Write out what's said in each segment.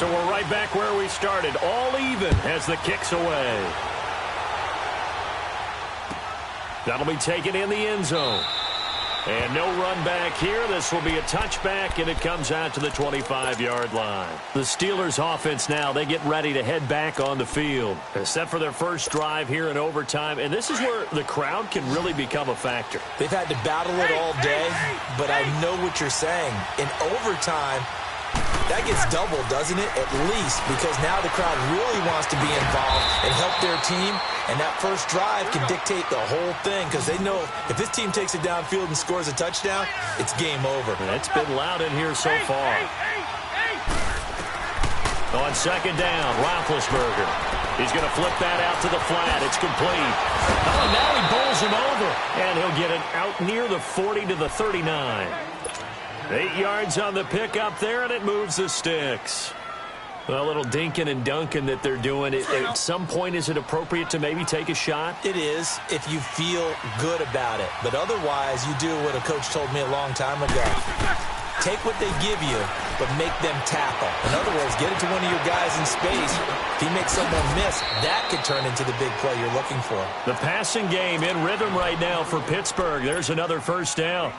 So we're right back where we started. All even as the kick's away. That'll be taken in the end zone. And no run back here. This will be a touchback, and it comes out to the 25-yard line. The Steelers' offense now, they get ready to head back on the field. Set for their first drive here in overtime, and this is where the crowd can really become a factor. They've had to battle it all day, but I know what you're saying. In overtime, that gets doubled, doesn't it? At least, because now the crowd really wants to be involved and help their team, and that first drive can dictate the whole thing because they know if this team takes it downfield and scores a touchdown, it's game over. And it's been loud in here so far. On second down, Roethlisberger. He's going to flip that out to the flat. It's complete. Oh, and now he bowls him over, and he'll get it out near the 40 to the 39. 8 yards on the pickup there, and it moves the sticks. A little dinking and dunking that they're doing. At some point, is it appropriate to maybe take a shot? It is if you feel good about it. But otherwise, you do what a coach told me a long time ago. Take what they give you, but make them tackle. In other words, get it to one of your guys in space. If he makes someone miss, that could turn into the big play you're looking for. The passing game in rhythm right now for Pittsburgh. There's another first down.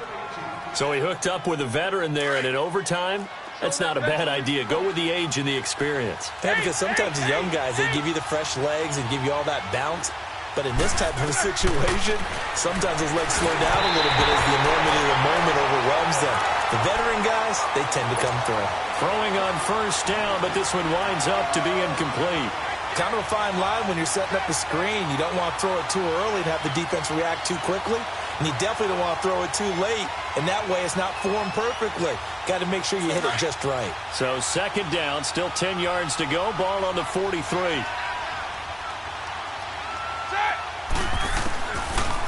So he hooked up with a veteran there, and in overtime, that's not a bad idea. Go with the age and the experience. Yeah, because sometimes the young guys, they give you the fresh legs and give you all that bounce. But in this type of a situation, sometimes those legs slow down a little bit as the enormity of the moment overwhelms them. The veteran guys, they tend to come through. Throwing on first down, but this one winds up to be incomplete. Kind of a fine line when you're setting up the screen. You don't want to throw it too early and have the defense react too quickly. And you definitely don't want to throw it too late. And that way it's not formed perfectly. Got to make sure you hit it just right. So second down, still 10 yards to go. Ball on the 43.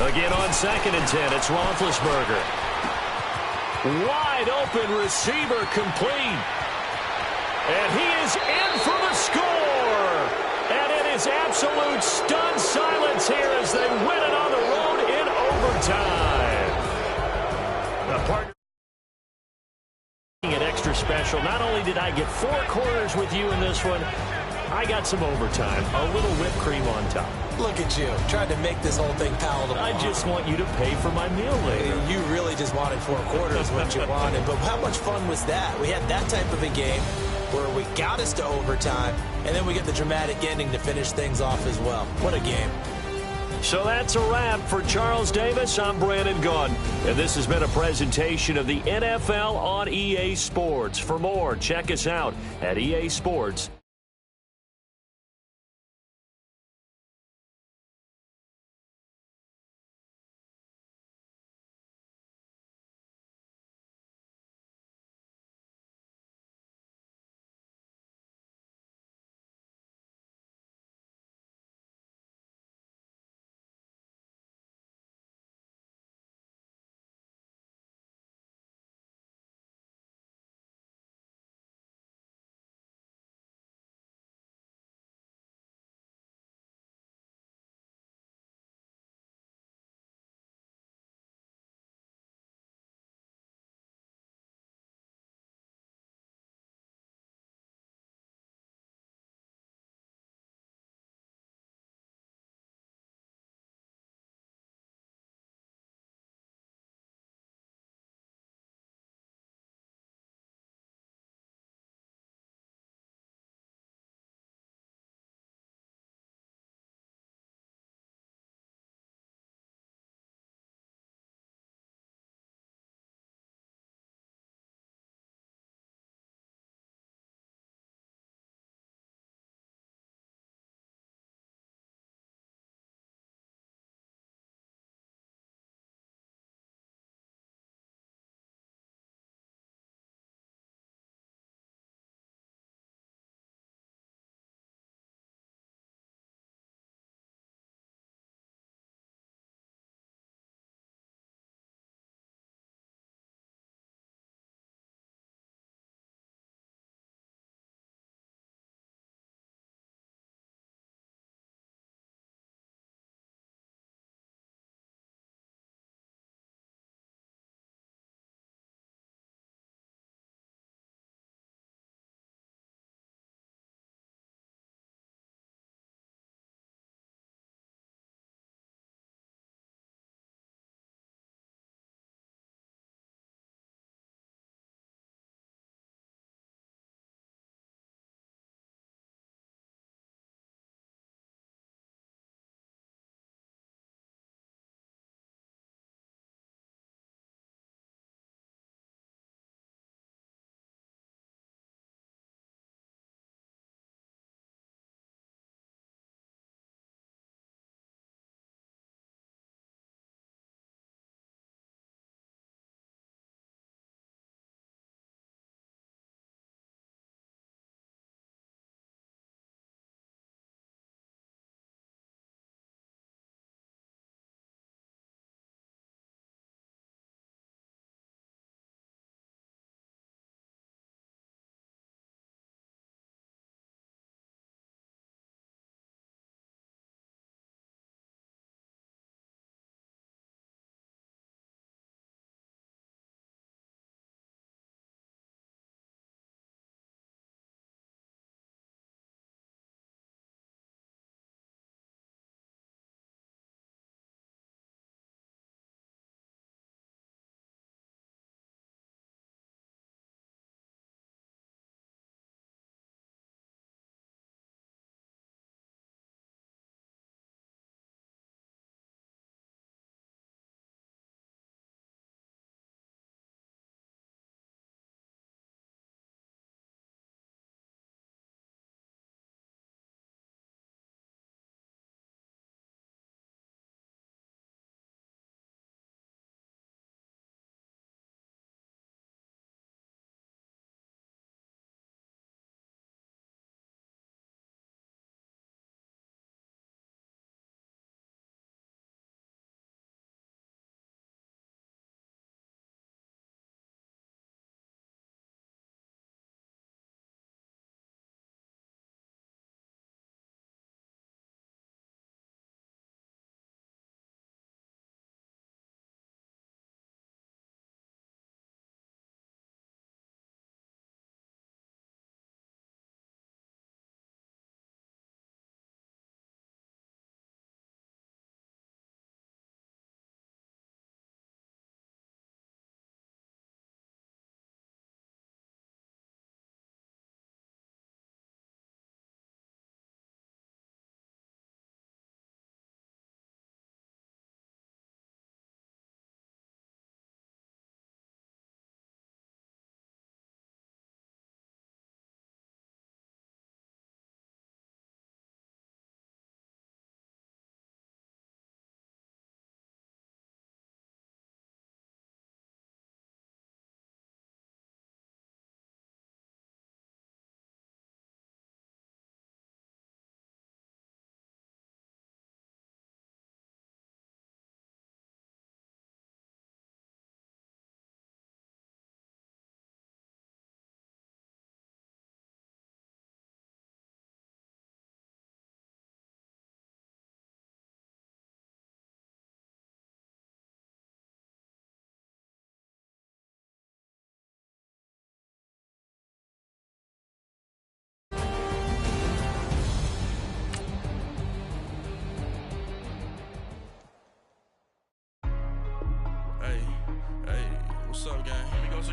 Again on second and 10, it's Roethlisberger. Wide open receiver complete. And he is in for the score. And it is absolute stunned silence here as they win it on the road in overtime. The partner an extra special. Not only did I get 4 quarters with you in this one, I got some overtime. A little whipped cream on top. Look at you, trying to make this whole thing palatable. I just want you to pay for my meal later. You really just wanted 4 quarters what you wanted. But how much fun was that? We had that type of a game where we got us to overtime, and then we get the dramatic ending to finish things off as well. What a game. So that's a wrap for Charles Davis. I'm Brandon Gaudin, and this has been a presentation of the NFL on EA Sports. For more, check us out at EA Sports.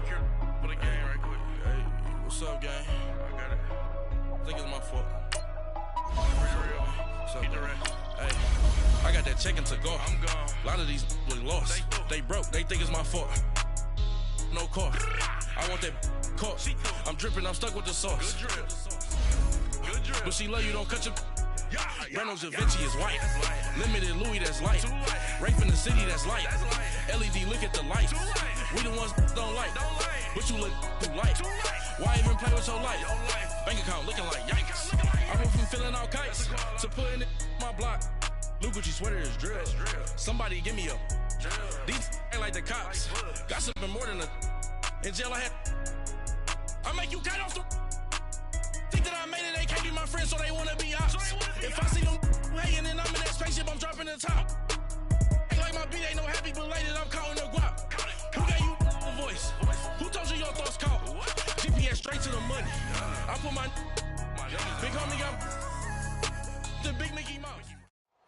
secure for the game right quick. Hey, what's up, gang? I got it. I think it's my fault. What's up, hey, I got that chicken to go. I'm gone. A lot of these look lost. They broke. They think it's my fault. No car. I want that caught. I'm dripping. I'm stuck with the sauce. Good drip. But she love you. Don't cut your. Reynolds Da Vinci is white. Limited Louis, that's light. Rape in the city, that's light. LED, look at the lights. We the ones don't like. But you look too light. Why even play with your life? Bank account looking like yikes. I went from filling out kites to putting it in my block. Blue Gucci sweater is drill. Somebody give me a. These ain't like the cops. Gossiping more than a. In jail I had. I make you cut off the. Think that I made it, they can't be my friends, so they wanna be ops. If I see them hating and I'm in that spaceship, I'm dropping the top. Ain't like my beat, ain't no happy belated, I'm counting the guap. Who gave you a voice? Who told you your thoughts count? GPS straight to the money. I put my big homie got the big Mickey Mouse.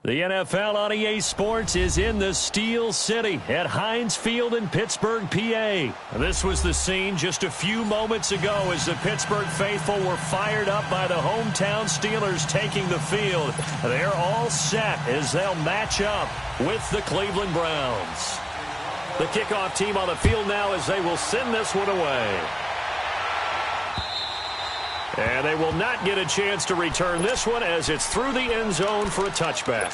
The NFL on EA Sports is in the Steel City at Heinz Field in Pittsburgh, PA. This was the scene just a few moments ago as the Pittsburgh faithful were fired up by the hometown Steelers taking the field. They're all set as they'll match up with the Cleveland Browns. The kickoff team on the field now as they will send this one away. And they will not get a chance to return this one as it's through the end zone for a touchback.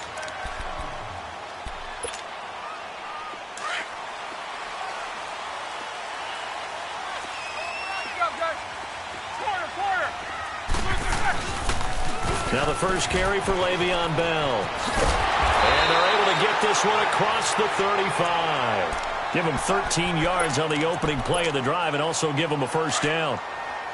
Now the first carry for Le'Veon Bell. And they're able to get this one across the 35. Give him 13 yards on the opening play of the drive and also give him a first down.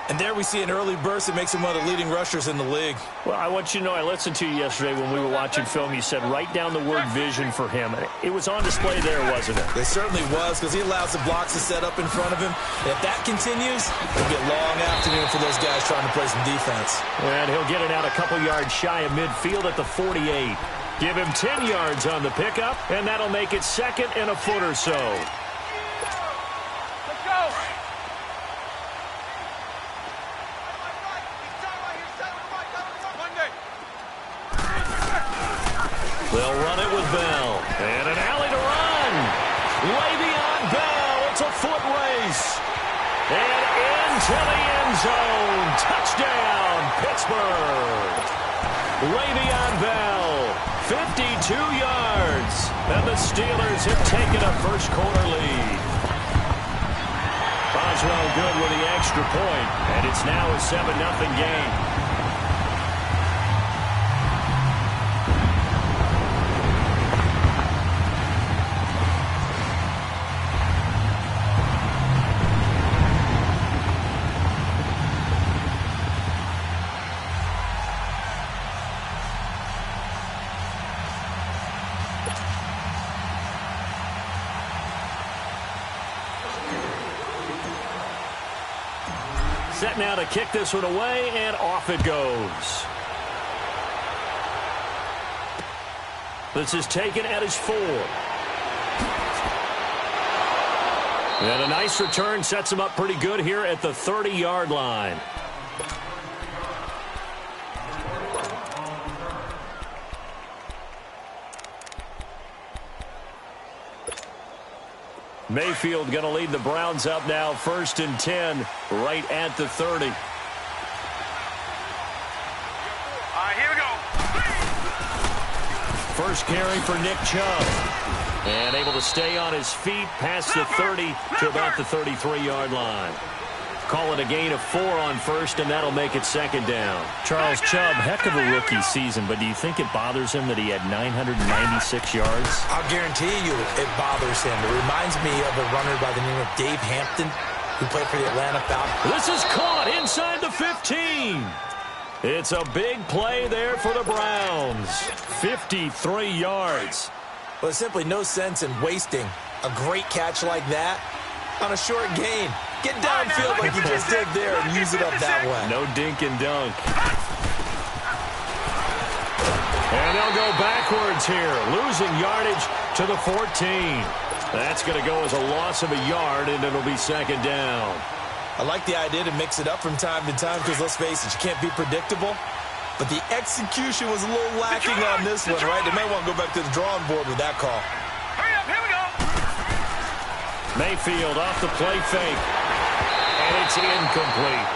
And there we see an early burst that makes him one of the leading rushers in the league. Well, I want you to know, I listened to you yesterday when we were watching film. You said write down the word vision for him. It was on display there, wasn't it? It certainly was, because he allows the blocks to set up in front of him. And if that continues, it'll be a long afternoon for those guys trying to play some defense. And he'll get it out a couple yards shy of midfield at the 48. Give him 10 yards on the pickup, and that'll make it second and a foot or so. They'll run it with Bell. And an alley to run. Le'Veon Bell. It's a foot race. And into the end zone. Touchdown, Pittsburgh. Le'Veon Bell, 52 yards. And the Steelers have taken a first quarter lead. Boswell good with the extra point. And it's now a 7-0 game. Set now to kick this one away, and off it goes. This is taken at his 4. And a nice return sets him up pretty good here at the 30-yard line. Mayfield going to lead the Browns up now, 1st and 10, right at the 30. Here we go. First carry for Nick Chubb. And able to stay on his feet past the 30 to about the 33-yard line. Call it a gain of 4 on first, and that'll make it second down. Charles Chubb, heck of a rookie season, but do you think it bothers him that he had 996 yards? I'll guarantee you it bothers him. It reminds me of a runner by the name of Dave Hampton, who played for the Atlanta Falcons. This is caught inside the 15. It's a big play there for the Browns. 53 yards. Well, there's simply no sense in wasting a great catch like that on a short gain. Get downfield like you just did there and use it up that way. No dink and dunk. And they'll go backwards here, losing yardage to the 14. That's going to go as a loss of a yard, and it'll be second down. I like the idea to mix it up from time to time because, let's face it, you can't be predictable. But the execution was a little lacking on this one, right? They may want to go back to the drawing board with that call. Hurry up, here we go. Mayfield off the play fake, and it's incomplete.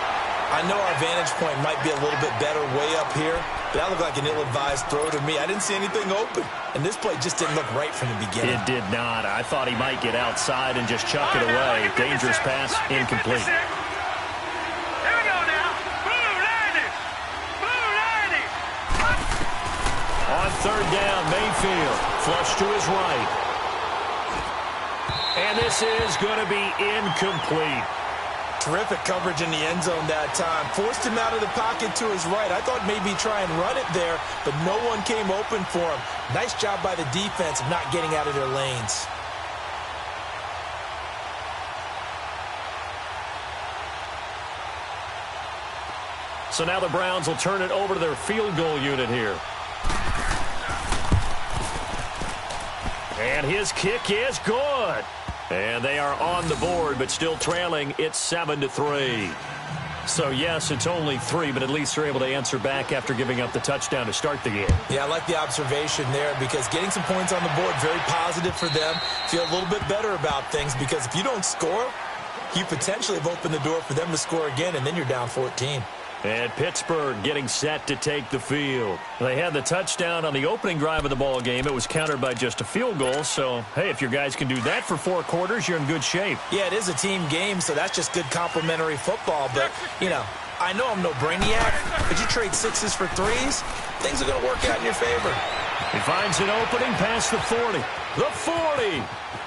I know our vantage point might be a little bit better way up here, but that looked like an ill-advised throw to me. I didn't see anything open, and this play just didn't look right from the beginning. It did not. I thought he might get outside and just chuck it away. Dangerous pass, incomplete. Here we go now. Blue 90. Blue 90. On third down, Mayfield. Flush to his right. And this is going to be incomplete. Terrific coverage in the end zone that time. Forced him out of the pocket to his right. I thought maybe try and run it there, but no one came open for him. Nice job by the defense of not getting out of their lanes. So now the Browns will turn it over to their field goal unit here. And his kick is good. And they are on the board, but still trailing. It's 7-3. So, yes, it's only 3, but at least they're able to answer back after giving up the touchdown to start the game. Yeah, I like the observation there because getting some points on the board, very positive for them. Feel a little bit better about things because if you don't score, you potentially have opened the door for them to score again, and then you're down 14. And Pittsburgh getting set to take the field. They had the touchdown on the opening drive of the ball game. It was countered by just a field goal. So, hey, if your guys can do that for 4 quarters, you're in good shape. Yeah, it is a team game, so that's just good complimentary football. But, you know, I know I'm no brainiac, but you trade 6s for 3s, things are going to work out in your favor. He finds an opening past the 40. The 40.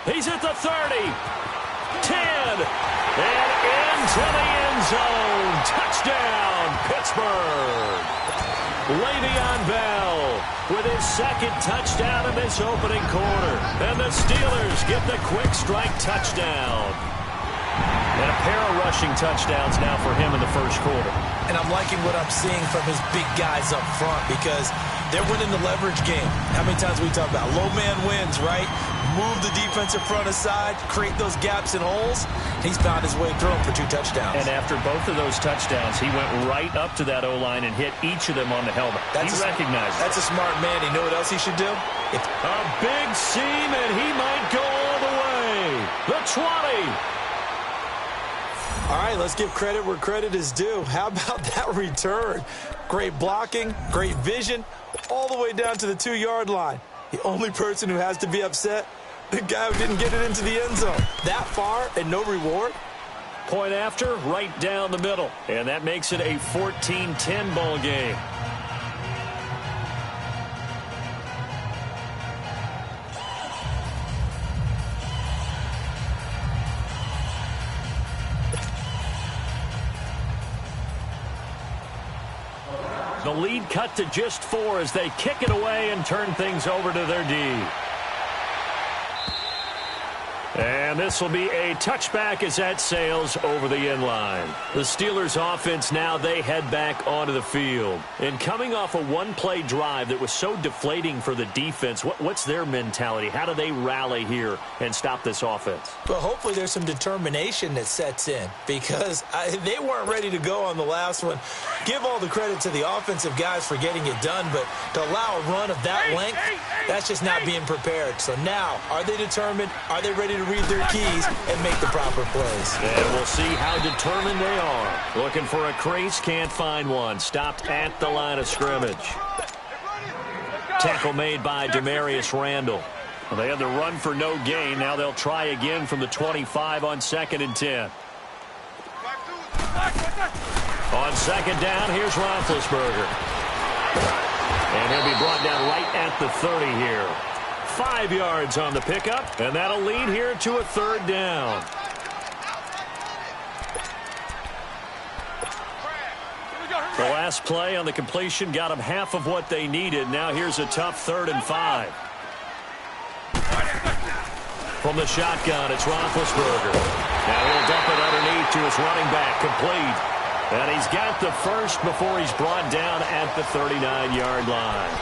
He's at the 30. 10. And into the end zone. Touchdown, Pittsburgh. Le'Veon Bell with his second touchdown in this opening quarter. And the Steelers get the quick strike touchdown. And a pair of rushing touchdowns now for him in the first quarter. And I'm liking what I'm seeing from his big guys up front because they're winning the leverage game. How many times we talk about low man wins, right? Move the defensive front aside, create those gaps and holes. He's found his way through them for 2 touchdowns. And after both of those touchdowns, he went right up to that O-line and hit each of them on the helmet. He recognized it. That's a smart man. You know what else he should do? A big seam, and he might go all the way. The 20. All right, let's give credit where credit is due. How about that return? Great blocking, great vision, all the way down to the 2-yard line. The only person who has to be upset, the guy who didn't get it into the end zone. That far and no reward? Point after, right down the middle. And that makes it a 14-10 ball game. The lead cut to just 4 as they kick it away and turn things over to their D. And this will be a touchback as that sails over the end line. The Steelers offense now, they head back onto the field. And coming off a one-play drive that was so deflating for the defense, what's their mentality? How do they rally here and stop this offense? Well, hopefully there's some determination that sets in because they weren't ready to go on the last one. Give all the credit to the offensive guys for getting it done, but to allow a run of that length, that's just not being prepared. So now, are they determined? Are they ready to read their keys and make the proper plays? And we'll see how determined they are. Looking for a crease, can't find one. Stopped at the line of scrimmage. Tackle made by Demarius Randall. Well, they had the run for no gain. Now they'll try again from the 25 on 2nd and 10. On second down, here's Roethlisberger. And he'll be brought down right at the 30 here. 5 yards on the pickup, and that'll lead here to a 3rd down. The last play on the completion got them half of what they needed. Now here's a tough 3rd and 5. From the shotgun, it's Roethlisberger. Now he'll dump it underneath to his running back, complete. And he's got the first before he's brought down at the 39-yard line.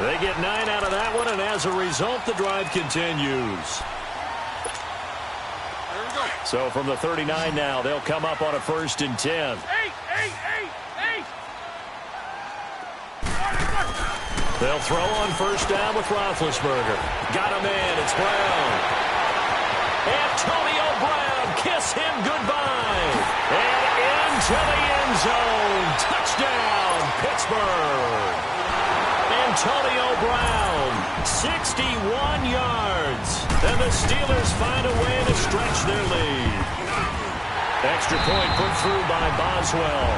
They get 9 out of that one, and as a result, the drive continues. So from the 39 now, they'll come up on a 1st and 10. They'll throw on 1st down with Roethlisberger. Got a man. It's Brown. Antonio Brown. Kiss him goodbye. And into the end zone. Touchdown, Pittsburgh. Antonio Brown, 61 yards. And the Steelers find a way to stretch their lead. Extra point put through by Boswell.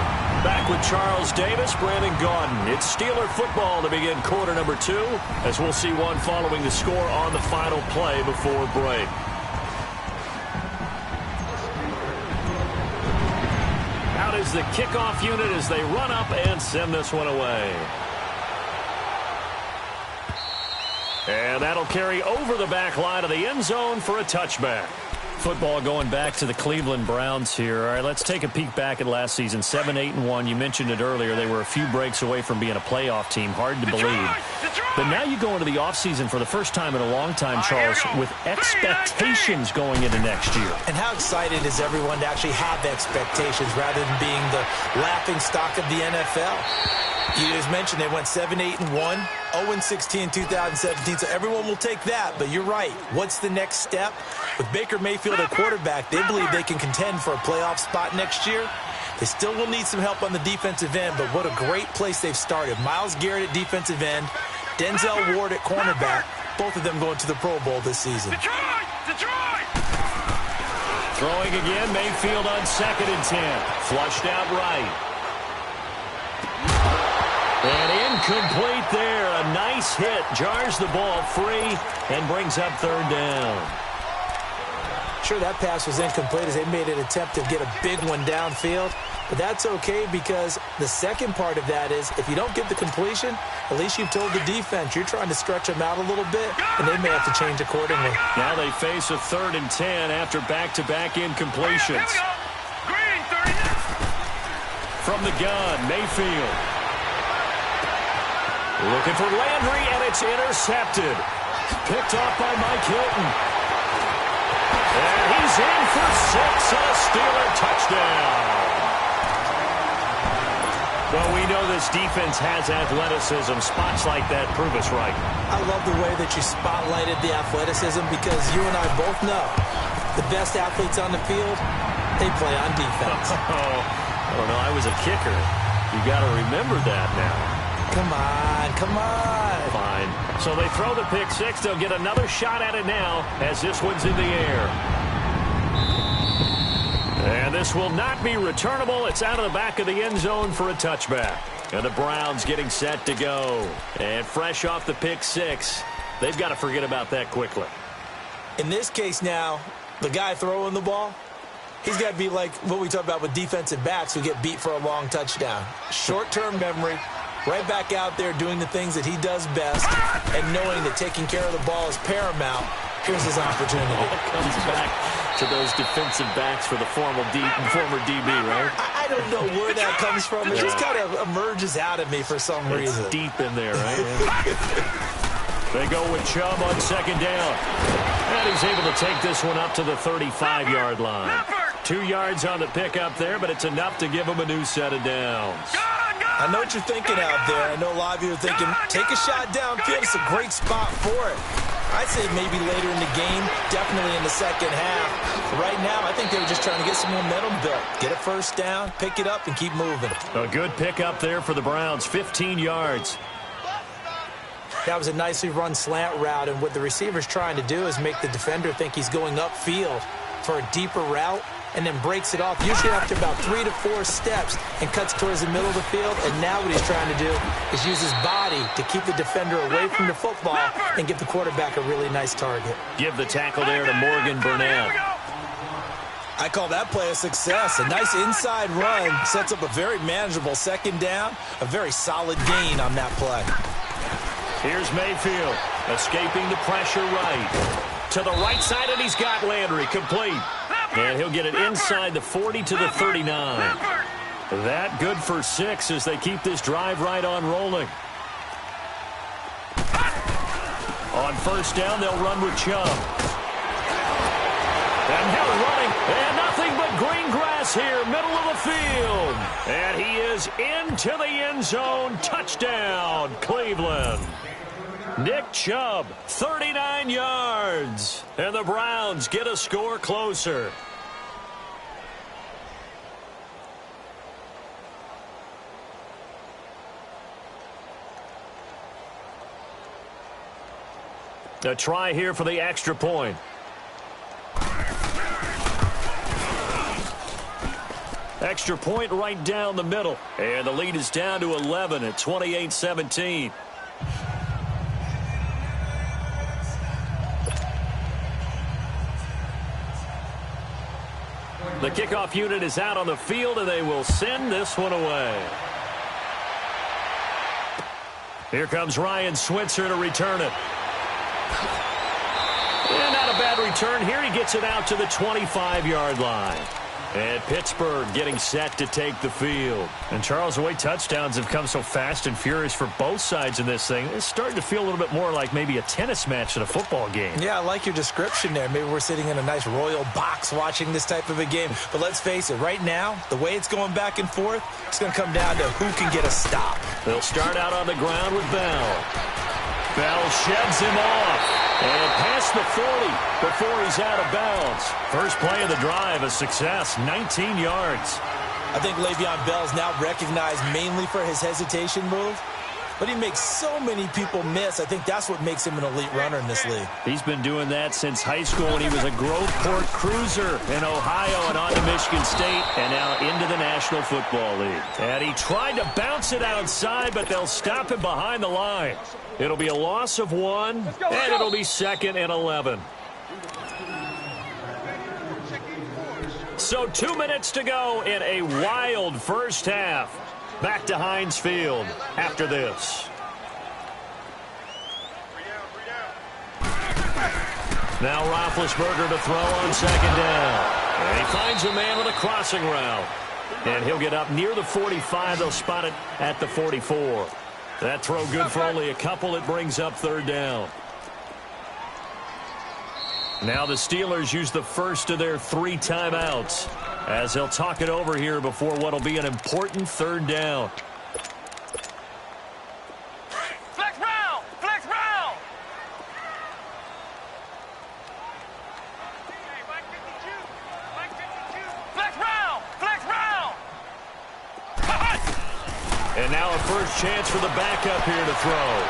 Back with Charles Davis, Brandon Gaudin. It's Steeler football to begin quarter number 2, as we'll see one following the score on the final play before break. Out is the kickoff unit as they run up and send this one away. And that'll carry over the back line of the end zone for a touchback. Football going back to the Cleveland Browns here. All right, let's take a peek back at last season. 7-8-1. You mentioned it earlier. They were a few breaks away from being a playoff team. Hard to believe. But now you go into the offseason for the first time in a long time, Charles, with expectations going into next year. And how excited is everyone to actually have expectations rather than being the laughing stock of the NFL? You just mentioned they went 7-8-1, 0-16 in 2017, so everyone will take that. But you're right. What's the next step? With Baker Mayfield at quarterback, they believe they can contend for a playoff spot next year. They still will need some help on the defensive end, but what a great place they've started. Myles Garrett at defensive end, Denzel Ward at cornerback, both of them going to the Pro Bowl this season. Detroit! Throwing again, Mayfield on 2nd and 10. Flushed out right. And incomplete there. A nice hit. Jars the ball free and brings up 3rd down. Sure, that pass was incomplete as they made an attempt to get a big one downfield. But that's okay because the second part of that is if you don't get the completion, at least you've told the defense you're trying to stretch them out a little bit, and they may have to change accordingly. Now they face a 3rd and 10 after back-to-back incompletions. Green, 30. From the gun, Mayfield. Looking for Landry, and it's intercepted. Picked off by Mike Hilton. And he's in for 6, a Steeler touchdown. Well, we know this defense has athleticism. Spots like that prove us right. I love the way that you spotlighted the athleticism because you and I both know the best athletes on the field, they play on defense. I don't know. I was a kicker. You got to remember that now. Come on, come on. Fine. So they throw the pick 6. They'll get another shot at it now as this one's in the air. And this will not be returnable. It's out of the back of the end zone for a touchback. And the Browns getting set to go. And fresh off the pick 6, they've got to forget about that quickly. In this case now, the guy throwing the ball, he's got to be like what we talk about with defensive backs who get beat for a long touchdown. Short-term memory. Right back out there doing the things that he does best and knowing that taking care of the ball is paramount. Here's his opportunity. It comes back to those defensive backs for the former DB, right? I don't know where that comes from. It just kind of emerges out of me for some reason. It's deep in there, right? They go with Chubb on 2nd down. And he's able to take this one up to the 35-yard line. 2 yards on the pickup there, but it's enough to give him a new set of downs. I know what you're thinking out there. I know a lot of you are thinking, take a shot downfield. It's a great spot for it. I'd say maybe later in the game, definitely in the second half. But right now, I think they were just trying to get some momentum built. Get a 1st down, pick it up, and keep moving. A good pickup there for the Browns, 15 yards. That was a nicely run slant route, and what the receiver's trying to do is make the defender think he's going upfield for a deeper route, and then breaks it off, usually after about 3 to 4 steps, and cuts towards the middle of the field. And now what he's trying to do is use his body to keep the defender away from the football and give the quarterback a really nice target. Give the tackle there to Morgan Burnett. I call that play a success. A nice inside run sets up a very manageable 2nd down, a very solid gain on that play. Here's Mayfield, escaping the pressure right. To the right side, and he's got Landry complete. And he'll get it inside the 40 to the 39. That good for 6 as they keep this drive right on rolling. On 1st down, they'll run with Chubb. And now running And nothing but green grass here, middle of the field. And he is into the end zone. Touchdown, Cleveland. Nick Chubb, 39 yards. And the Browns get a score closer. A try here for the extra point. Extra point right down the middle. And the lead is down to 11 at 28-17. The kickoff unit is out on the field, and they will send this one away. Here comes Ryan Switzer to return it. And not a bad return here. He gets it out to the 25-yard line. And Pittsburgh getting set to take the field. And, Charles, the way touchdowns have come so fast and furious for both sides in this thing, it's starting to feel a little bit more like maybe a tennis match at a football game. Yeah, I like your description there. Maybe we're sitting in a nice royal box watching this type of a game. But let's face it, right now, the way it's going back and forth, it's going to come down to who can get a stop. They'll start out on the ground with Bell. Bell sheds him off. And past the 40 before he's out of bounds. First play of the drive, a success, 19 yards. I think Le'Veon Bell's now recognized mainly for his hesitation move. But he makes so many people miss. I think that's what makes him an elite runner in this league. He's been doing that since high school when he was a Groveport Cruiser in Ohio and on to Michigan State and now into the National Football League. And he tried to bounce it outside, but they'll stop him behind the line. It'll be a loss of 1, and it'll be 2nd and 11. So 2 minutes to go in a wild first half. Back to Heinz Field after this. Now Roethlisberger to throw on 2nd down. And he finds a man with a crossing route. And he'll get up near the 45. They'll spot it at the 44. That throw good for only a couple. It brings up 3rd down. Now the Steelers use the first of their 3 timeouts as they'll talk it over here before what will be an important 3rd down. Flex round! Flex round! Flex round! Flex round! And now a first chance for the backup here to throw.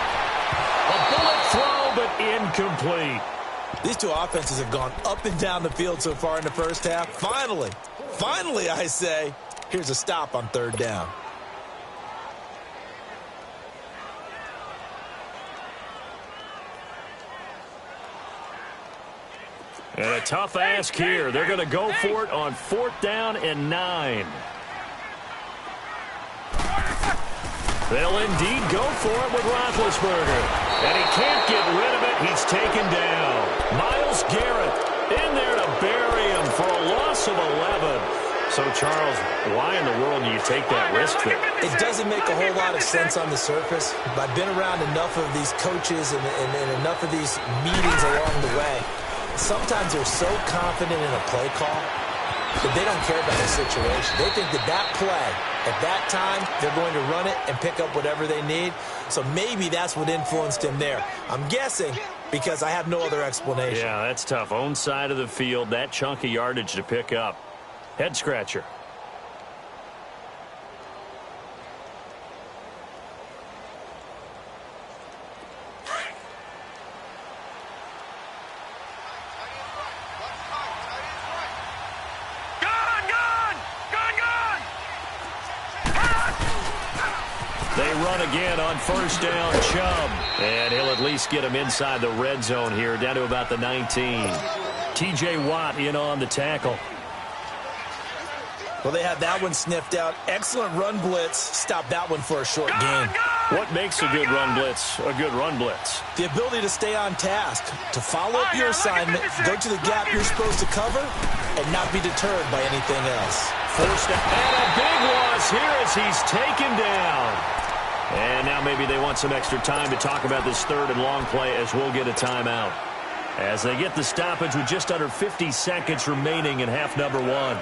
A bullet throw, but incomplete. These two offenses have gone up and down the field so far in the first half. Finally, I say, here's a stop on 3rd down. And a tough ask here. They're going to go for it on 4th down and 9. They'll indeed go for it with Roethlisberger. And he can't get rid of it. He's taken down. Myles Garrett in there to bury him for a loss of 11. So, Charles, why in the world do you take that risk there? It doesn't make a whole lot of sense on the surface. But I've been around enough of these coaches and enough of these meetings along the way. Sometimes they're so confident in a play call that they don't care about the situation. They think that play, at that time, they're going to run it and pick up whatever they need. So maybe that's what influenced him there. I'm guessing because I have no other explanation. Yeah, that's tough. Own side of the field, that chunk of yardage to pick up. Head scratcher. They run again on 1st down, Chubb. And he'll at least get him inside the red zone here, down to about the 19. T.J. Watt in on the tackle. Well, they had that one sniffed out. Excellent run blitz. Stop that one for a short gain. What makes a good run blitz a good run blitz? The ability to stay on task, to follow up your assignment, go to the gap you're supposed to cover, and not be deterred by anything else. First down, and a big loss here as he's taken down. And now maybe they want some extra time to talk about this 3rd and long play as we'll get a timeout. as they get the stoppage with just under 50 seconds remaining in half number one.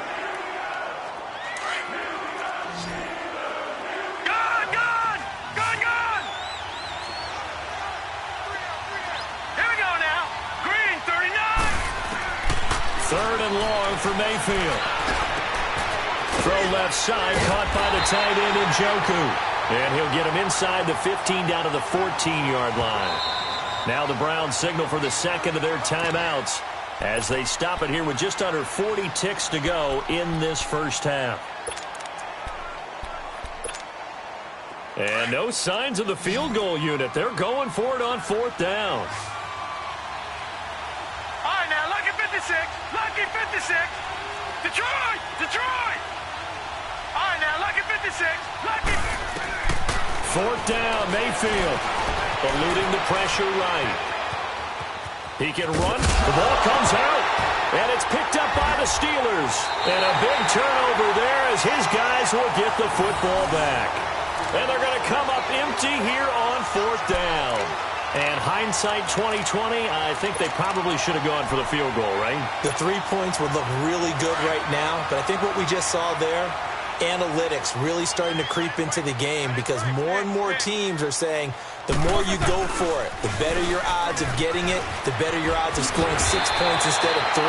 Third and long for Mayfield. Throw left side, caught by the tight end Njoku. And he'll get him inside the 15 down to the 14-yard line. Now the Browns signal for the second of their timeouts as they stop it here with just under 40 ticks to go in this first half. And no signs of the field goal unit. They're going for it on fourth down. Lucky 56. Detroit! Detroit! All right, now, Lucky 56. Lucky. Fourth down, Mayfield. Eluding the pressure right. He can run. The ball comes out. And it's picked up by the Steelers. And a big turnover there as his guys will get the football back. And they're going to come up empty here on fourth down. And hindsight 2020, I think they probably should have gone for the field goal, right? The 3 points would look really good right now, but I think what we just saw there, analytics really starting to creep into the game because more and more teams are saying the more you go for it, the better your odds of getting it, the better your odds of scoring 6 points instead of 3.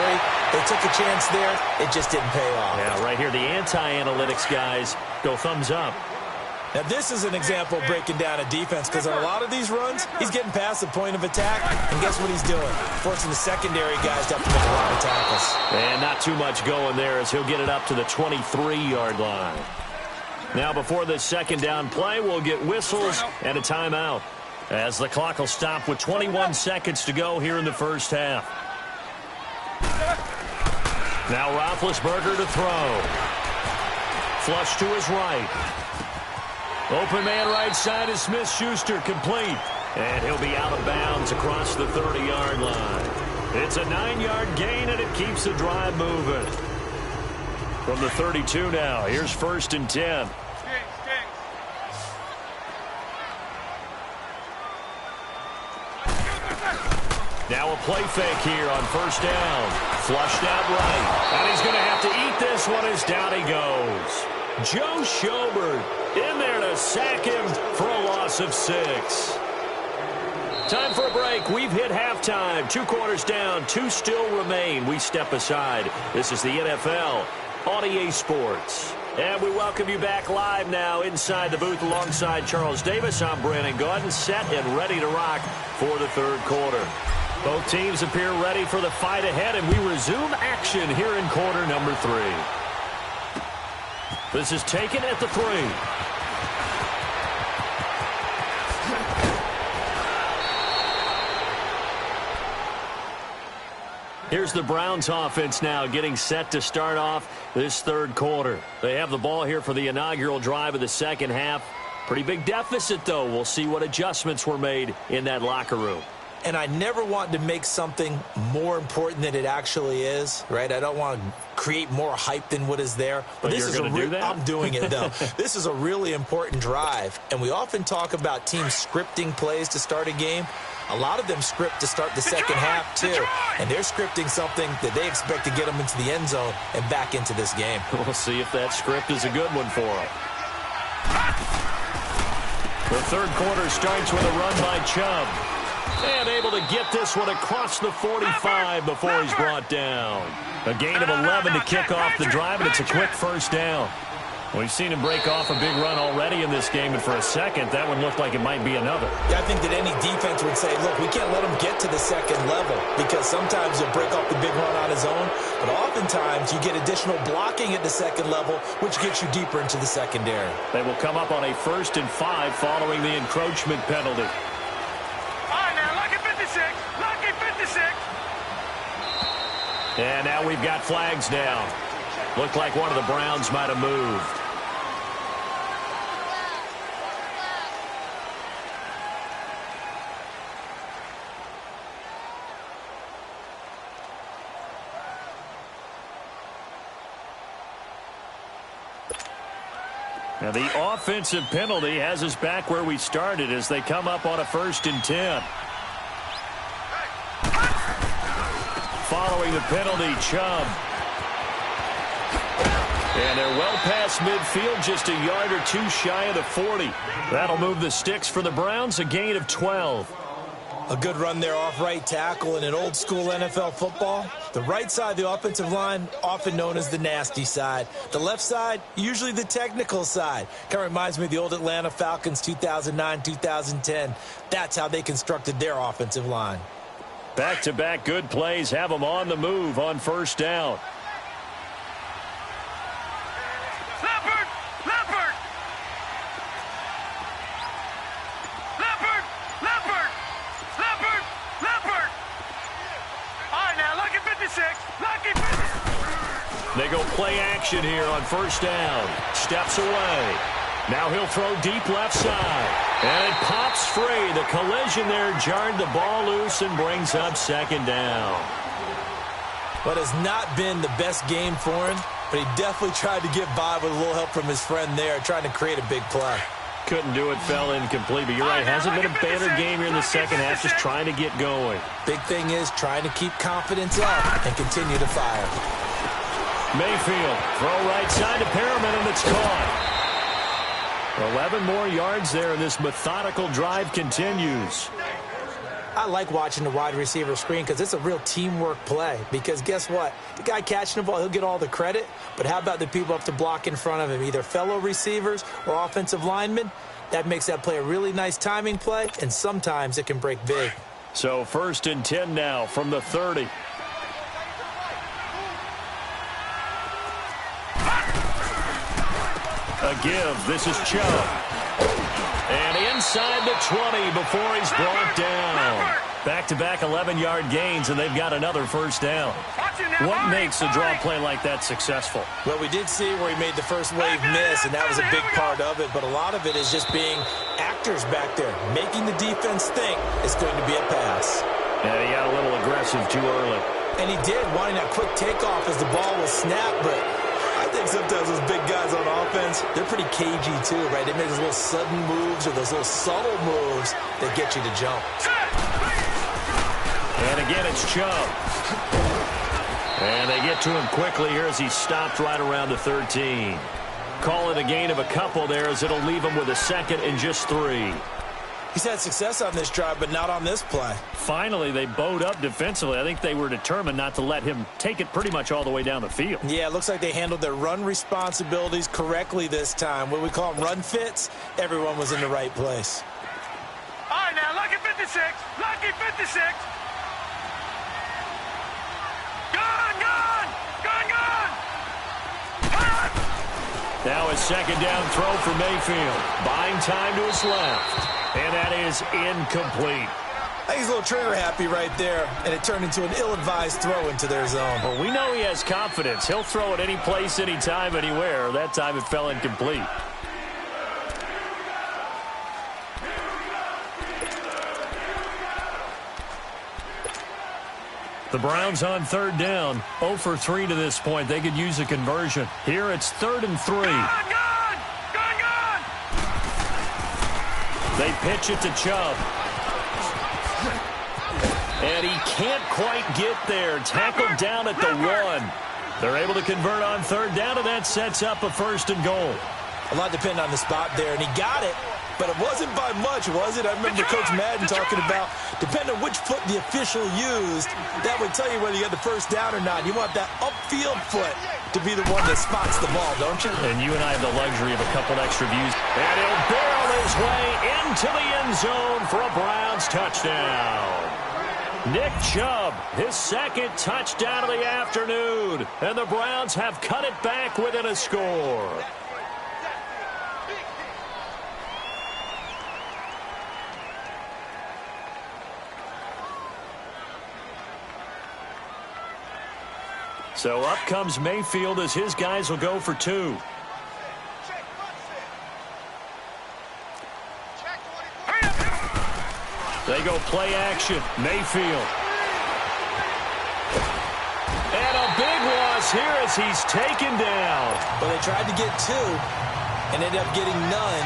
They took a chance there. It just didn't pay off. Yeah, right here, the anti-analytics guys go thumbs up. Now, this is an example of breaking down a defense because on a lot of these runs, he's getting past the point of attack, and guess what he's doing? Forcing the secondary guys to have to make a lot of tackles. And not too much going there as he'll get it up to the 23-yard line. Now, before this second down play, we'll get whistles and a timeout as the clock will stop with 21 seconds to go here in the first half. Now, Roethlisberger to throw. Flush to his right. Open man right side is Smith-Schuster, complete. And he'll be out of bounds across the 30-yard line. It's a 9-yard gain, and it keeps the drive moving. From the 32 now, here's 1st and 10. Now a play fake here on 1st down. Flushed out right. And he's going to have to eat this one as down he goes. Joe Schobert in there to sack him for a loss of 6. Time for a break. We've hit halftime. 2 quarters down. 2 still remain. We step aside. This is the NFL on EA Sports. And we welcome you back live now inside the booth alongside Charles Davis. I'm Brandon Gaudin, set and ready to rock for the 3rd quarter. Both teams appear ready for the fight ahead, and we resume action here in quarter number 3. This is taken at the 3. Here's the Browns offense now getting set to start off this 3rd quarter. They have the ball here for the inaugural drive of the second half. Pretty big deficit, though. We'll see what adjustments were made in that locker room. And I never want to make something more important than it actually is, right? I don't want to create more hype than what is there. But this is do that? I'm doing it, though. This is a really important drive. And we often talk about teams scripting plays to start a game. A lot of them script to start the second half, too. And they're scripting something that they expect to get them into the end zone and back into this game. We'll see if that script is a good one for them. The 3rd quarter starts with a run by Chubb. And able to get this one across the 45 before he's brought down. A gain of 11 to kick off the drive, and it's a quick 1st down. We've seen him break off a big run already in this game, and for a second, that one looked like it might be another. Yeah, I think that any defense would say, look, we can't let him get to the second level because sometimes he'll break off the big run on his own, but oftentimes you get additional blocking at the second level, which gets you deeper into the secondary. They will come up on a 1st and 5 following the encroachment penalty. And now we've got flags down. Looked like one of the Browns might have moved. Now the offensive penalty has us back where we started as they come up on a 1st and 10. following the penalty. Chubb. And they're well past midfield, just a yard or two shy of the 40. That'll move the sticks for the Browns, a gain of 12. A good run there off right tackle in an old-school NFL football. The right side of the offensive line, often known as the nasty side. The left side, usually the technical side. Kind of reminds me of the old Atlanta Falcons 2009-2010. That's how they constructed their offensive line. Back-to-back good plays have them on the move on first down. They go play action here on first down. Steps away. Now he'll throw deep left side. And it pops free. The collision there jarred the ball loose and brings up second down. What has not been the best game for him, but he definitely tried to get by with a little help from his friend there, trying to create a big play. Couldn't do it, fell incomplete. But you're right, hasn't been a banner game here in the second half, just trying to get going. Big thing is trying to keep confidence up and continue to fire. Mayfield, throw right side to Perriman, and it's caught. 11 more yards there, and this methodical drive continues. I like watching the wide receiver screen because it's a real teamwork play. Because guess what? The guy catching the ball, he'll get all the credit. But how about the people up to block in front of him, either fellow receivers or offensive linemen? That makes that play a really nice timing play, and sometimes it can break big. So 1st and 10 now from the 30. A give. This is Chubb. And inside the 20 before he's brought down. Back-to-back 11-yard gains, and they've got another first down. What makes a draw play like that successful? Well, we did see where he made the first wave miss, and that was a big part of it. But a lot of it is just being actors back there, making the defense think it's going to be a pass. And he got a little aggressive too early. And he did, wanting that quick takeoff as the ball was snapped, but I think sometimes those big guys on offense, they're pretty cagey too, right? They make those little sudden moves or those little subtle moves that get you to jump. And again, it's Chubb. And they get to him quickly here as he stopped right around the 13. Call it a gain of a couple there as it'll leave him with a second and just 3. He's had success on this drive, but not on this play. Finally, they bowed up defensively. I think they were determined not to let him take it pretty much all the way down the field. Yeah, it looks like they handled their run responsibilities correctly this time. What we call them run fits, everyone was in the right place. All right, now, lucky 56. Lucky 56. Now a second down throw for Mayfield. Buying time to his left. And that is incomplete. I think he's a little trigger happy right there, and it turned into an ill-advised throw into their zone. Well, we know he has confidence. He'll throw it any place, anytime, anywhere. That time it fell incomplete. The Browns on third down, 0 for 3 to this point. They could use a conversion. Here it's 3rd and 3. Gone! They pitch it to Chubb. And he can't quite get there. Tackled down at the 1. They're able to convert on third down, and that sets up a 1st and goal. A lot depended on the spot there, and he got it. But it wasn't by much, was it? I remember Coach Madden talking about, depending on which foot the official used, that would tell you whether you got the first down or not. You want that upfield foot to be the one that spots the ball, don't you? And you and I have the luxury of a couple extra views. And he'll barrel his way into the end zone for a Browns touchdown. Nick Chubb, his 2nd touchdown of the afternoon. And the Browns have cut it back within a score. So up comes Mayfield as his guys will go for 2. They go play action. Mayfield. And a big loss here as he's taken down. Well, they tried to get 2 and ended up getting none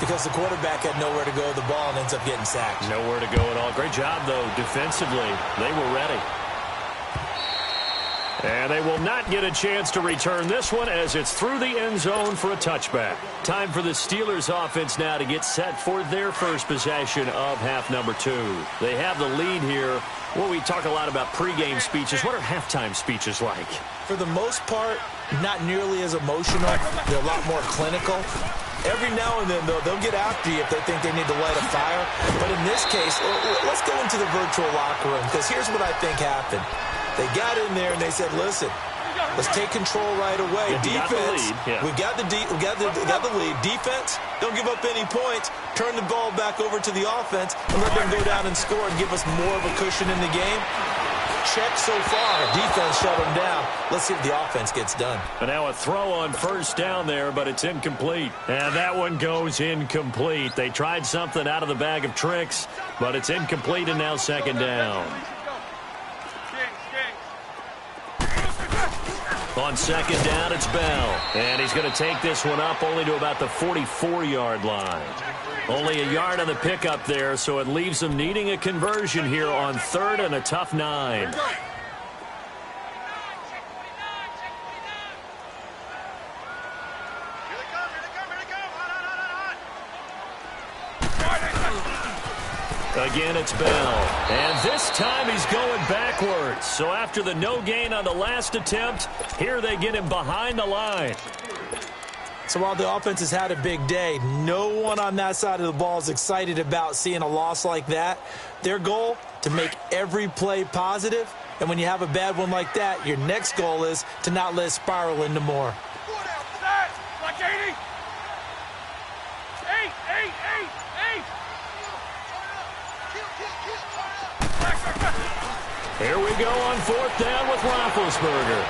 because the quarterback had nowhere to go with the ball and ends up getting sacked. Nowhere to go at all. Great job, though, defensively. They were ready. And they will not get a chance to return this one as it's through the end zone for a touchback. Time for the Steelers offense now to get set for their first possession of half number 2. They have the lead here. Well, we talk a lot about pregame speeches. What are halftime speeches like? For the most part, not nearly as emotional. They're a lot more clinical. Every now and then, though, they'll get after you if they think they need to light a fire. But in this case, let's go into the virtual locker room, because here's what I think happened. They got in there and they said, listen, let's take control right away. Defense, we got the lead. Defense, don't give up any points. Turn the ball back over to the offense and let them go down and score and give us more of a cushion in the game. Check so far. Defense shut them down. Let's see if the offense gets done. And now a throw on first down there, but it's incomplete. And that one goes incomplete. They tried something out of the bag of tricks, but it's incomplete, and now second down. On second down, it's Bell. And he's going to take this one up only to about the 44-yard line. Only a yard on the pickup there, so it leaves them needing a conversion here on third and a tough 9. Again, it's Bell. And this time he's going backwards. So after the no gain on the last attempt, here they get him behind the line. So while the offense has had a big day, no one on that side of the ball is excited about seeing a loss like that. Their goal, to make every play positive. And when you have a bad one like that, your next goal is to not let it spiral into more. Here we go on fourth down with Roethlisberger.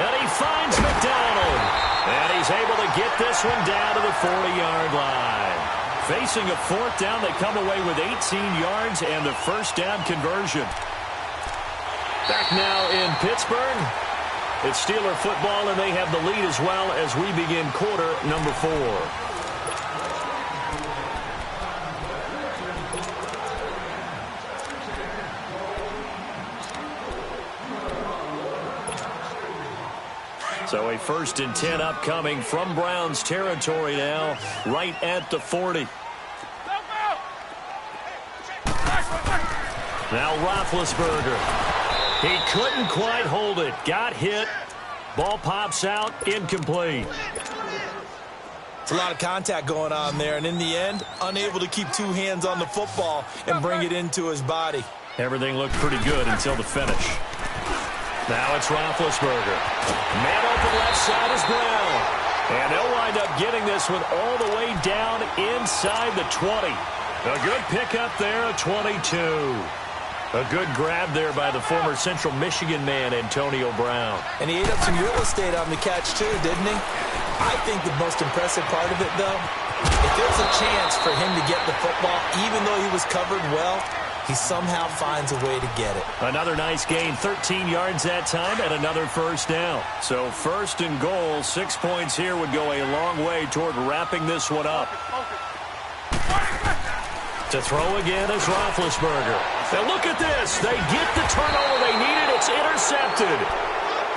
And he finds McDonald. And he's able to get this one down to the 40-yard line. Facing a fourth down, they come away with 18 yards and the first down conversion. Back now in Pittsburgh. It's Steeler football, and they have the lead as well as we begin quarter number 4. So a 1st and 10 upcoming from Browns territory now, right at the 40. Now Roethlisberger. He couldn't quite hold it. Got hit. Ball pops out. Incomplete. It's a lot of contact going on there, and in the end, unable to keep 2 hands on the football and bring it into his body. Everything looked pretty good until the finish. Now it's Roethlisberger. Man open left side is Brown. And they'll wind up getting this one all the way down inside the 20. A good pickup there, a 22. A good grab there by the former Central Michigan man, Antonio Brown. And he ate up some real estate on the catch, too, didn't he? I think the most impressive part of it, though, if there's a chance for him to get the football, even though he was covered well, he somehow finds a way to get it. Another nice gain, 13 yards that time, and another first down. So 1st and goal, 6 points here would go a long way toward wrapping this one up. To throw again is Roethlisberger. Now look at this. They get the turnover they needed. It's intercepted.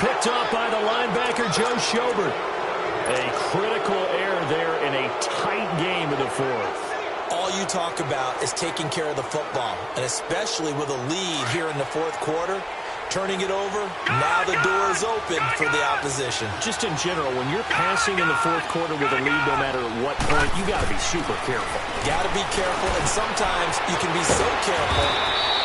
Picked off by the linebacker, Joe Schobert. A critical error there in a tight game in the 4th. All you talk about is taking care of the football, and especially with a lead here in the 4th quarter, turning it over, now the door is open for the opposition. Just in general, when you're passing in the 4th quarter with a lead, no matter what point, you got to be super careful. Got to be careful, and sometimes you can be so careful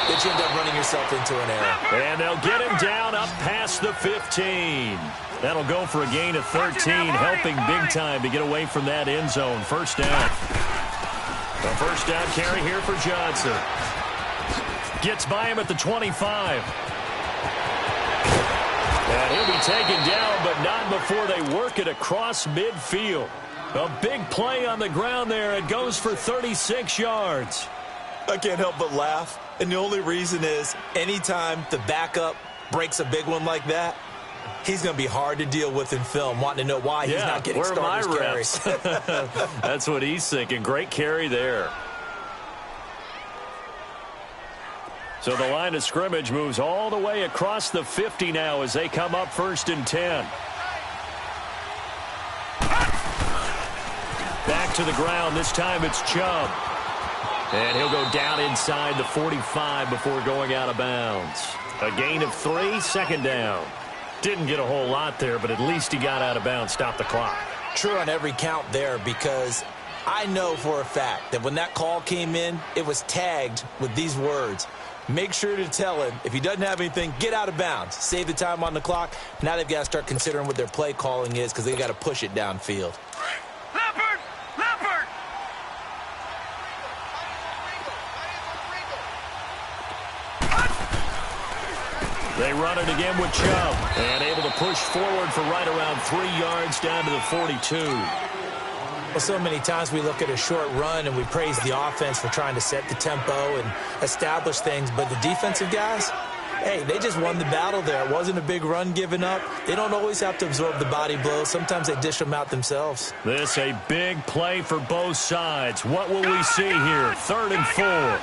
that you end up running yourself into an error. And they'll get him down up past the 15. That'll go for a gain of 13, helping big time to get away from that end zone. First down. The first down carry here for Johnson. Gets by him at the 25. And he'll be taken down, but not before they work it across midfield. A big play on the ground there. It goes for 36 yards. I can't help but laugh. And the only reason is anytime the backup breaks a big one like that, he's going to be hard to deal with in film, wanting to know why he's not getting starters carries. That's what he's thinking. Great carry there. So the line of scrimmage moves all the way across the 50 now as they come up 1st and 10. Back to the ground. This time it's Chubb. And he'll go down inside the 45 before going out of bounds. A gain of 3, 2nd down. Didn't get a whole lot there, but at least he got out of bounds, stopped the clock. True on every count there, because I know for a fact that when that call came in, it was tagged with these words. Make sure to tell him, if he doesn't have anything, get out of bounds. Save the time on the clock. Now they've got to start considering what their play calling is because they've got to push it downfield. Leopard! Leopard! They run it again with Chubb. And able to push forward for right around 3 yards down to the 42. Well, so many times we look at a short run and we praise the offense for trying to set the tempo and establish things, but the defensive guys, hey, they just won the battle there. It wasn't a big run given up. They don't always have to absorb the body blows. Sometimes they dish them out themselves. This a big play for both sides. What will we see here? 3rd and 4. Now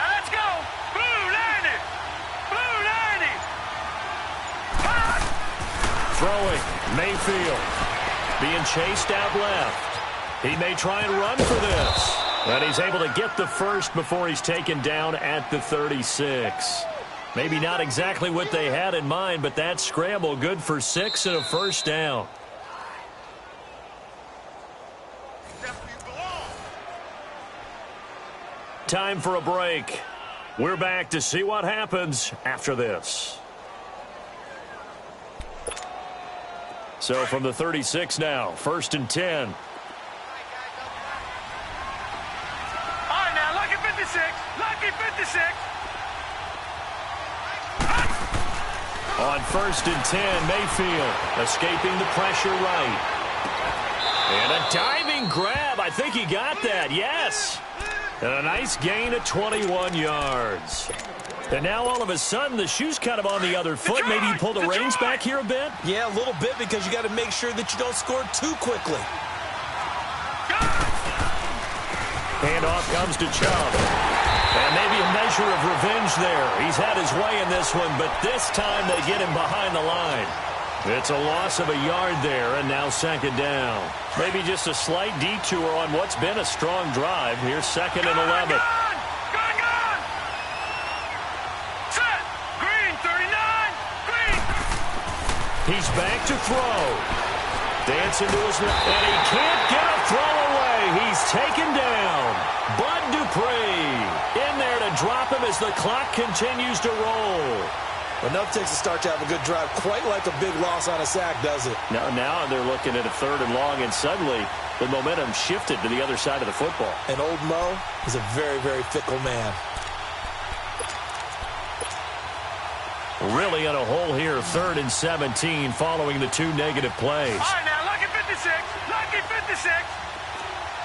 let's go! Blue 90! Blue 90! Throwing, Mayfield. Being chased out left. He may try and run for this. And he's able to get the first before he's taken down at the 36. Maybe not exactly what they had in mind, but that scramble good for 6 and a 1st down. Time for a break. We're back to see what happens after this. So from the 36 now, 1st and 10. All right, now, lucky 56. Lucky 56. On 1st and 10, Mayfield escaping the pressure right. And a diving grab. I think he got that. Yes. And a nice gain of 21 yards. And now all of a sudden the shoe's kind of on the other foot. Maybe you pull the reins back here a bit? Yeah, a little bit because you got to make sure that you don't score too quickly. Handoff comes to Chubb. And maybe a measure of revenge there. He's had his way in this one, but this time they get him behind the line. It's a loss of a yard there, and now 2nd down. Maybe just a slight detour on what's been a strong drive. Here's 2nd and 11. Set! Green 39! Green! He's back to throw. Dancing to his left, and he can't get a throw away. He's taken down. Bud Dupree in there to drop him as the clock continues to roll. Enough takes to start to have a good drive, quite like a big loss on a sack, does it? Now they're looking at a 3rd and long, and suddenly the momentum shifted to the other side of the football. And old Mo is a very, very fickle man. Really in a hole here, 3rd and 17 following the 2 negative plays. All right, now, lucky 56. Lucky 56.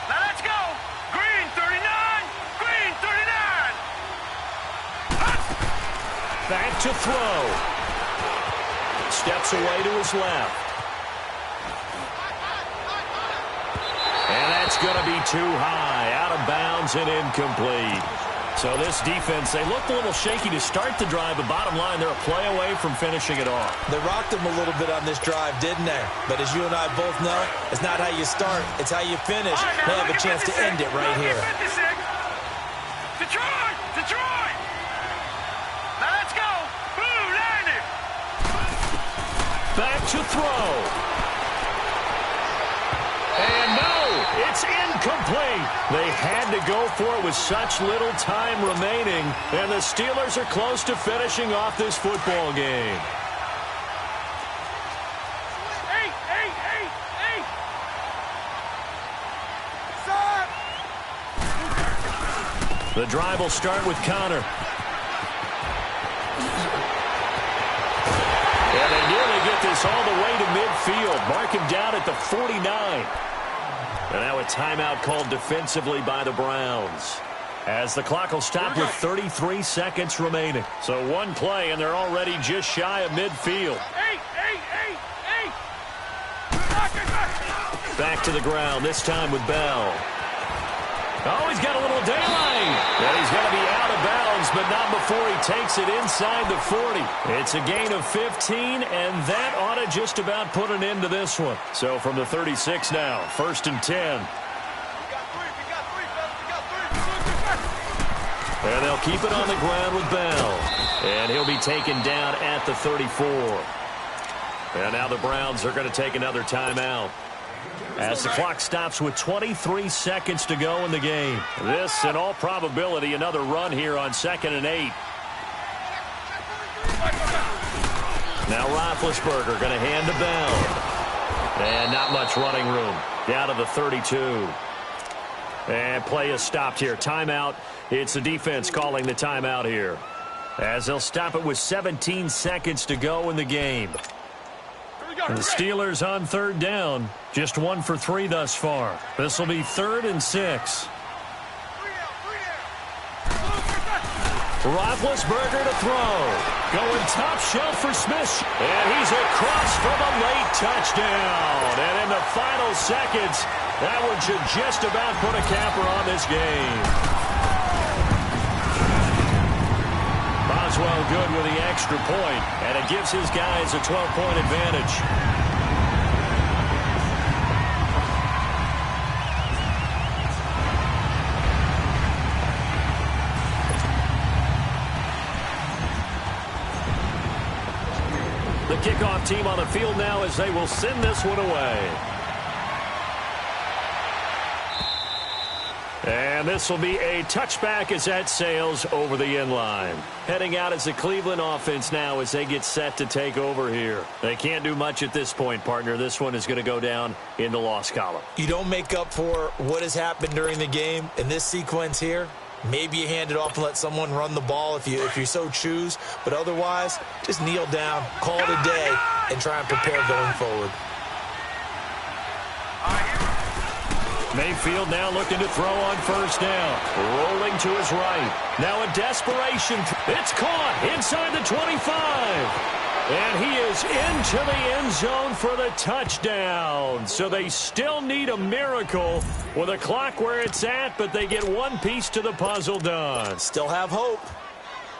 Now let's go. Green 39. Green 39. Back to throw. Steps away to his left. And that's going to be too high. Out of bounds and incomplete. So this defense, they looked a little shaky to start the drive, but bottom line, they're a play away from finishing it off. They rocked them a little bit on this drive, didn't they? But as you and I both know, it's not how you start, it's how you finish. They have a chance to end it right here. Detroit! Detroit! Now let's go! Blue 90! Back to throw. And no, it's incomplete. They had to go for it with such little time remaining, and the Steelers are close to finishing off this football game. Hey! Son! The drive will start with Connor. And they nearly get this all the way to midfield. Mark him down at the 49. And now a timeout called defensively by the Browns, as the clock will stop with 33 seconds remaining. So one play, and they're already just shy of midfield. Hey! Back to the ground, this time with Bell. Oh, he's got a little daylight. And he's going to be out of bounds, but not before he takes it inside the 40. It's a gain of 15, and that ought to just about put an end to this one. So from the 36 now, 1st and 10. And they'll keep it on the ground with Bell. And he'll be taken down at the 34. And now the Browns are going to take another timeout, as the clock stops with 23 seconds to go in the game. This, in all probability, another run here on 2nd and 8. Now Roethlisberger going to hand to Bell. And not much running room. Down to the 32. And play is stopped here. Timeout. It's the defense calling the timeout here, as they'll stop it with 17 seconds to go in the game. And the Steelers on 3rd down. Just 1 for 3 thus far. This will be 3rd and 6. Roethlisberger to throw. Going top shelf for Smith. And he's across for the late touchdown. And in the final seconds, that one should just about put a capper on this game. Boswell good with the extra point, and it gives his guys a 12-point advantage. The kickoff team on the field now, as they will send this one away. And this will be a touchback as that sails over the end line. Heading out as the Cleveland offense now as they get set to take over here. They can't do much at this point, partner. This one is going to go down in the loss column. You don't make up for what has happened during the game in this sequence here. Maybe you hand it off and let someone run the ball if you so choose. But otherwise, just kneel down, call it a day, and try and prepare going forward. Mayfield now looking to throw on 1st down. Rolling to his right. Now a desperation. It's caught inside the 25. And he is into the end zone for the touchdown. So they still need a miracle with a clock where it's at, but they get one piece to the puzzle done. Still have hope.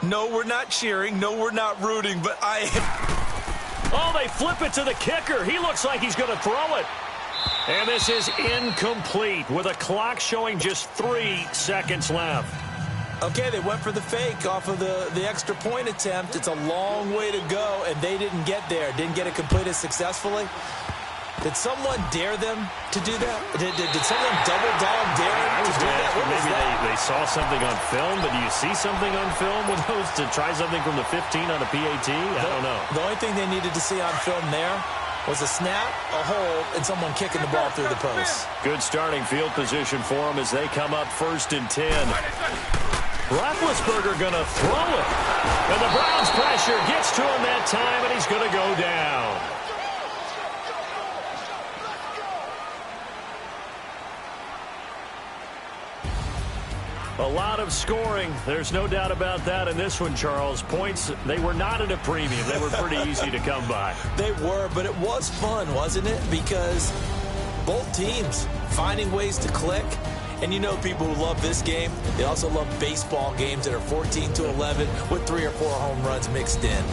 No, we're not cheering. No, we're not rooting, but I am. Oh, they flip it to the kicker. He looks like he's going to throw it. And this is incomplete with a clock showing just 3 seconds left. Okay, they went for the fake off of the extra point attempt. It's a long way to go, and they didn't get there. Didn't get it completed successfully. Did someone dare them to do that? Did someone double dog dare them to do that? Maybe they saw something on film, but do you see something on film with those to try something from the 15 on a PAT? I don't know. The only thing they needed to see on film there was a snap, a hold, and someone kicking the ball through the post. Good starting field position for them as they come up 1st and 10. Roethlisberger going to throw it. And the Browns pressure gets to him that time, and he's going to go down. A lot of scoring. There's no doubt about that in this one, Charles. Points, they were not at a premium. They were pretty easy to come by. They were, but it was fun, wasn't it? Because both teams finding ways to click. And you know people who love this game, they also love baseball games that are 14-11 with 3 or 4 home runs mixed in.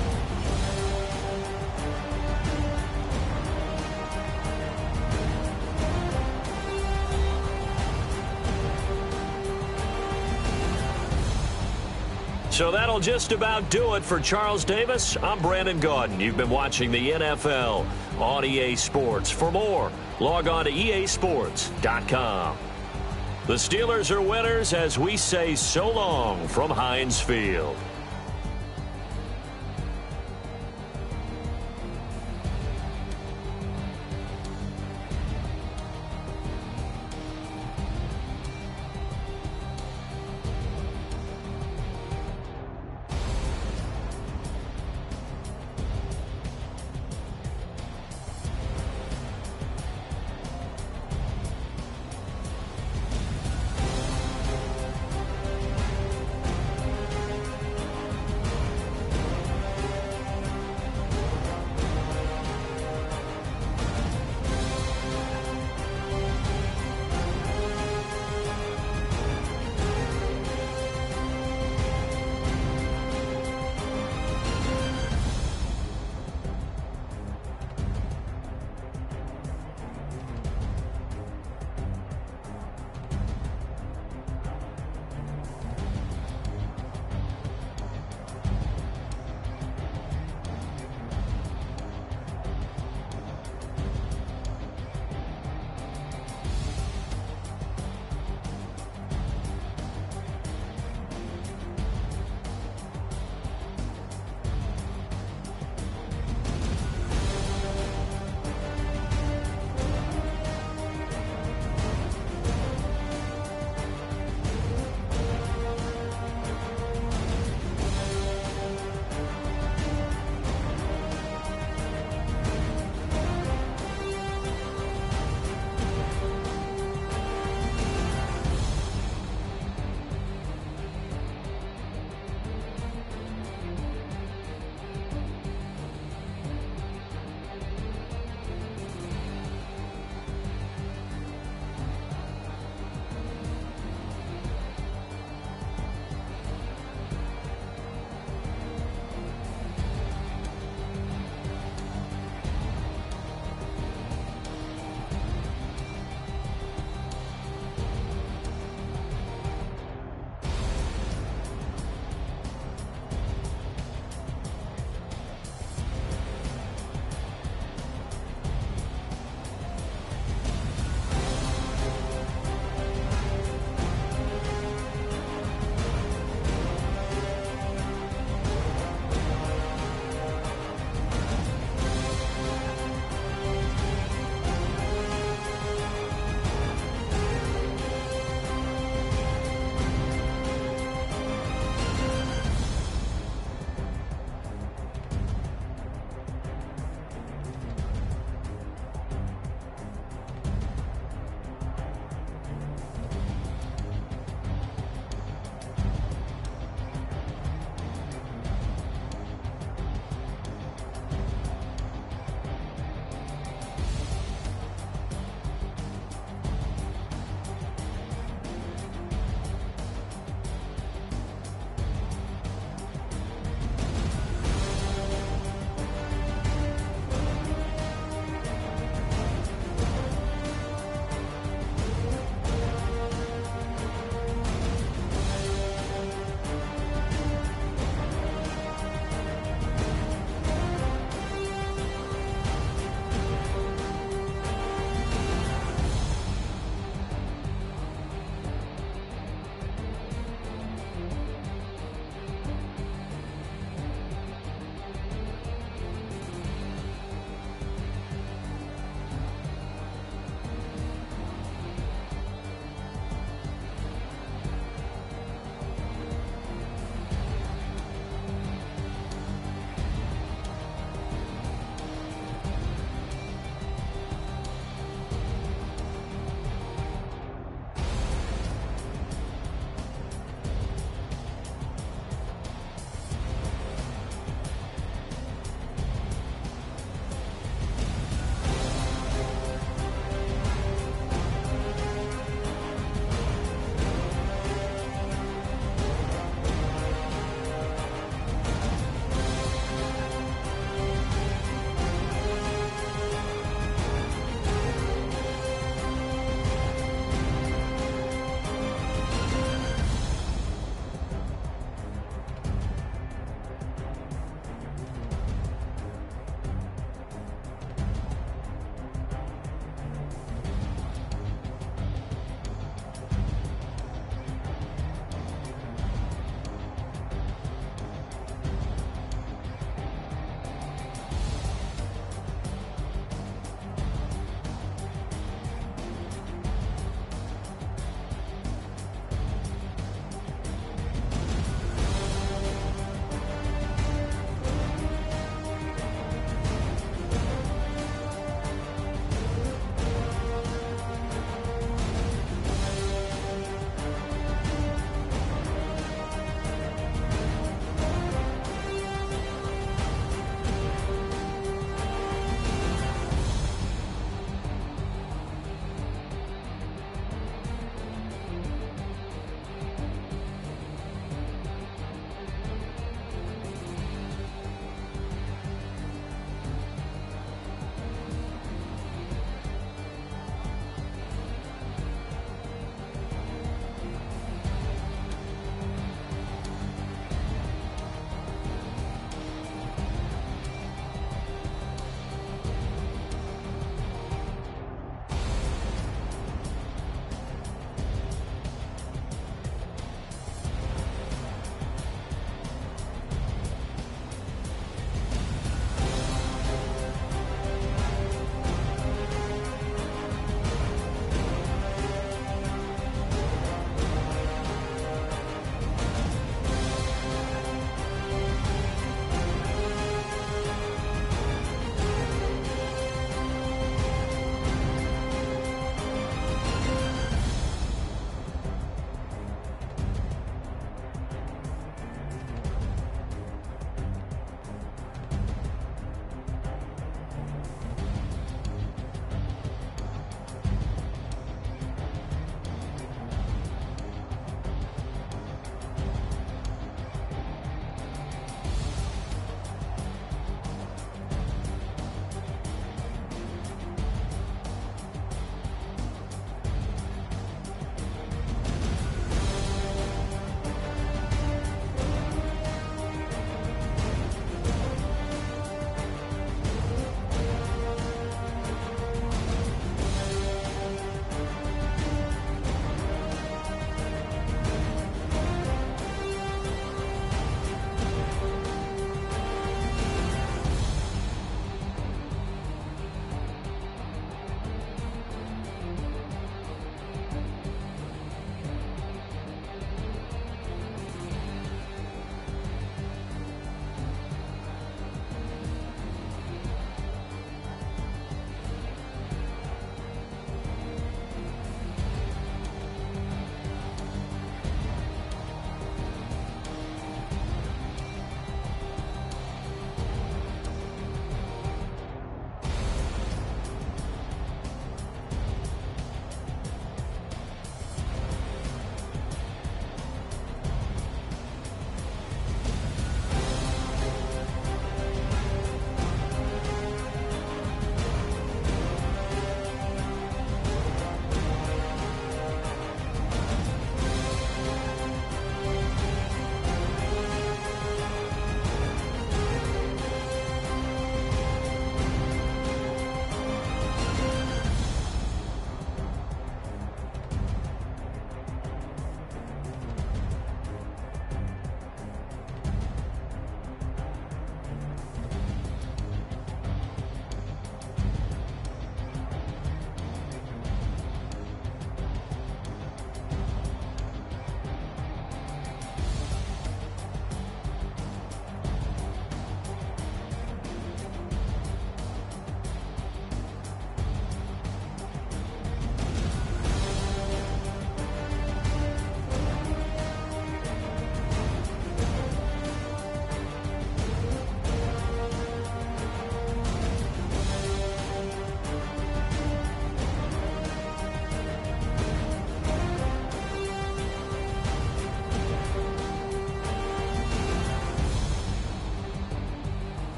So that'll just about do it for Charles Davis. I'm Brandon Gaudin. You've been watching the NFL on EA Sports. For more, log on to easports.com. The Steelers are winners as we say so long from Heinz Field.